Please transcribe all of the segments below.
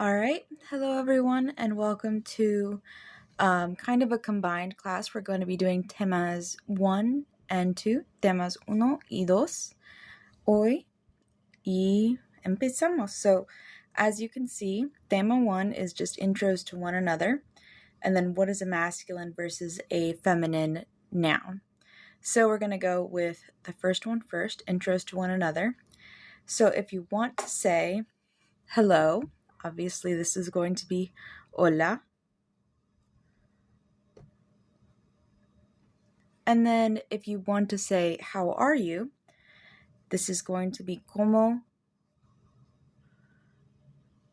All right. Hello, everyone, and welcome to kind of a combined class. We're going to be doing temas 1 and 2, temas 1 y 2, hoy, y empezamos. So, as you can see, tema 1 is just intros to one another, and then what is a masculine versus a feminine noun. So, we're going to go with the first one first, intros to one another. So, if you want to say hello, obviously this is going to be hola. And then if you want to say, how are you? This is going to be como.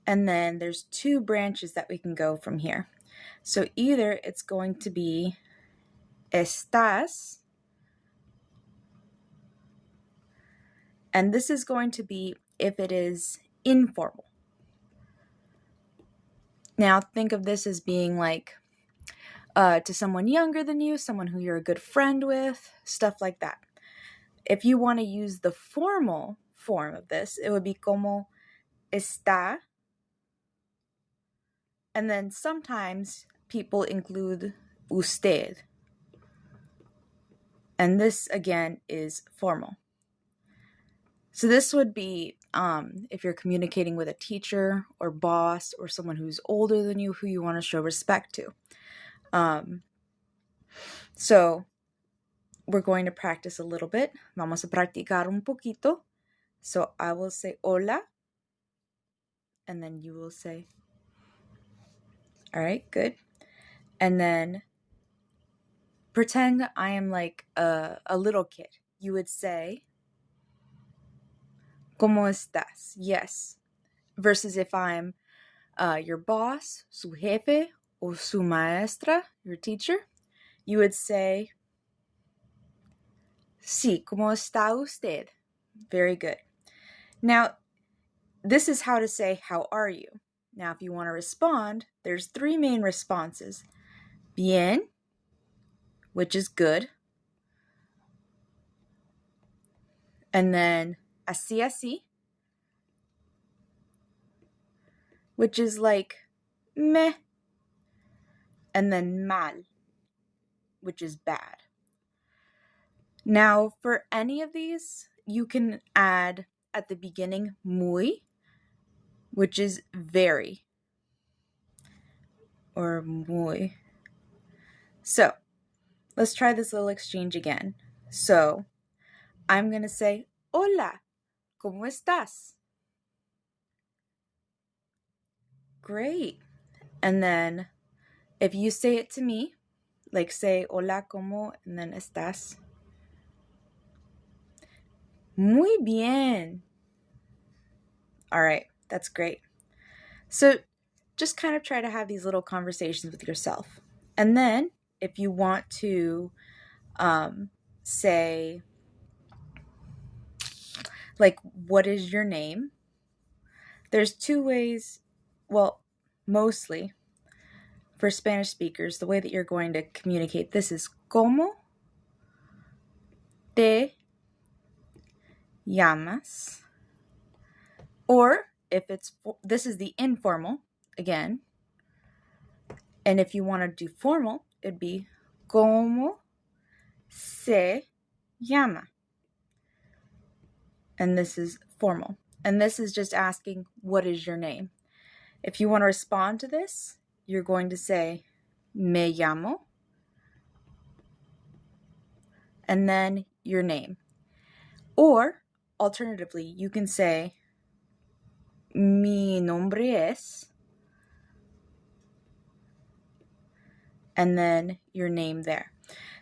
And then there's two branches that we can go from here. So either it's going to be estás. And this is going to be if it is informal. Now think of this as being like to someone younger than you, someone who you're a good friend with, stuff like that. If you want to use the formal form of this, it would be como está. And then sometimes people include usted. And this, again, is formal. So this would be if you're communicating with a teacher or boss or someone who's older than you who you want to show respect to. So we're going to practice a little bit. Vamos a practicar un poquito. So I will say hola. And then you will say, all right, good. And then pretend I am like a little kid. You would say, ¿Cómo estás? Yes. Versus if I'm your boss, su jefe, or su maestra, your teacher, you would say, Sí, ¿cómo está usted? Very good. Now, this is how to say, how are you? Now, if you want to respond, there's three main responses. Bien, which is good. And then así, así, which is like meh. And then mal, which is bad. Now, for any of these, you can add at the beginning muy, which is very, or muy. So, let's try this little exchange again. So, I'm going to say, hola, ¿cómo estás? Great. And then, if you say it to me, like say, hola, ¿cómo? And then estás. Muy bien. All right, that's great. So, just kind of try to have these little conversations with yourself. And then, if you want to say, like, what is your name? There's two ways, well, mostly for Spanish speakers, the way that you're going to communicate this is ¿Cómo te llamas? Or if it's, this is the informal, again. And if you want to do formal, it'd be ¿Cómo se llama? And this is formal. And this is just asking, what is your name? If you want to respond to this, you're going to say, me llamo, and then your name. Or, alternatively, you can say, mi nombre es, and then your name there.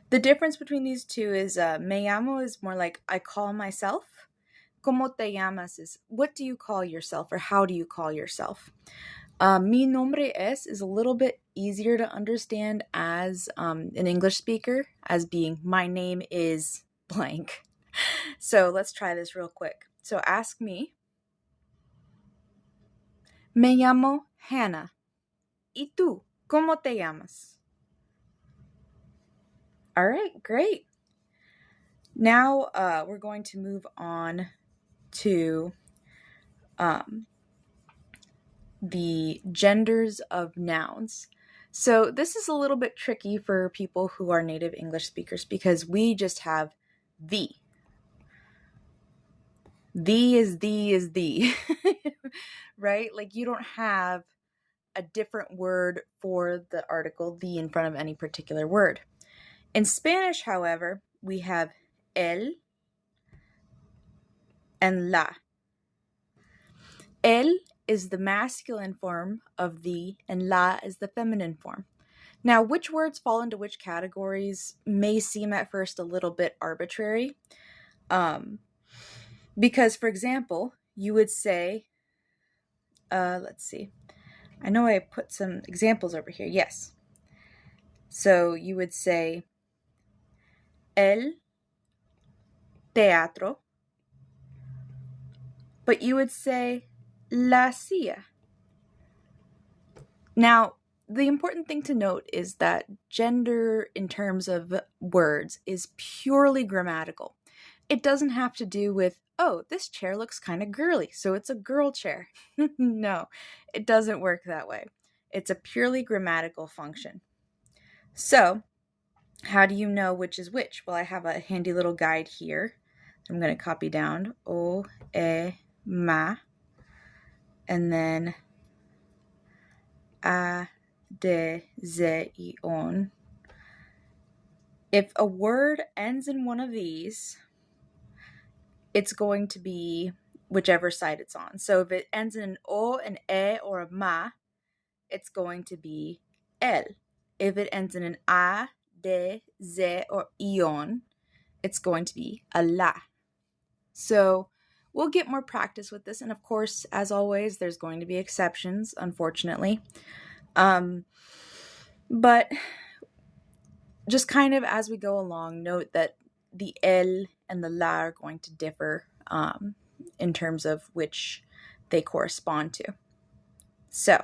The difference between these two is me llamo is more like I call myself. ¿Cómo te llamas is what do you call yourself or how do you call yourself? Mi nombre es is a little bit easier to understand as an English speaker as being my name is blank. So let's try this real quick. So ask me. Me llamo Hannah. ¿Y tú? ¿Cómo te llamas? All right, great. Now we're going to move on to the genders of nouns. So this is a little bit tricky for people who are native English speakers because we just have the. The is the, right? Like you don't have a different word for the article the in front of any particular word. In Spanish, however, we have el and la. El is the masculine form of the, and la is the feminine form. Now, which words fall into which categories may seem at first a little bit arbitrary. Because, for example, you would say, let's see. I know I put some examples over here. Yes. So you would say el teatro, but you would say la silla. Now, the important thing to note is that gender in terms of words is purely grammatical. It doesn't have to do with, oh, this chair looks kind of girly, so it's a girl chair. No, it doesn't work that way. It's a purely grammatical function. So, how do you know which is which? Well, I have a handy little guide here. I'm going to copy down o, e, ma, and then a, de, ze, y, on. If a word ends in one of these, it's going to be whichever side it's on. So if it ends in an o, an e, or a ma, it's going to be el. If it ends in an a, de, ze, or ion, it's going to be a la. So we'll get more practice with this. And of course, as always, there's going to be exceptions, unfortunately. But just kind of as we go along, note that the el and the la are going to differ in terms of which they correspond to. So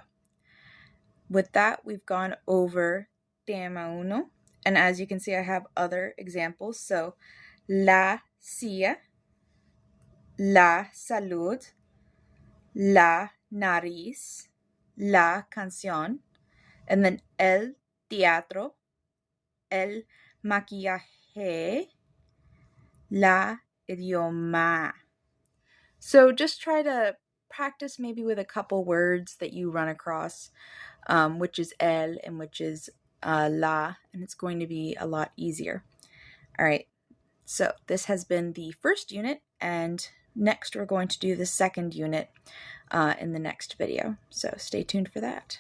with that, we've gone over tema uno. And as you can see, I have other examples. So la silla, la salud, la nariz, la canción, and then el teatro, el maquillaje, la idioma. So just try to practice maybe with a couple words that you run across, which is el and which is la, and it's going to be a lot easier. All right, so this has been the first unit, and next we're going to do the second unit in the next video. So stay tuned for that.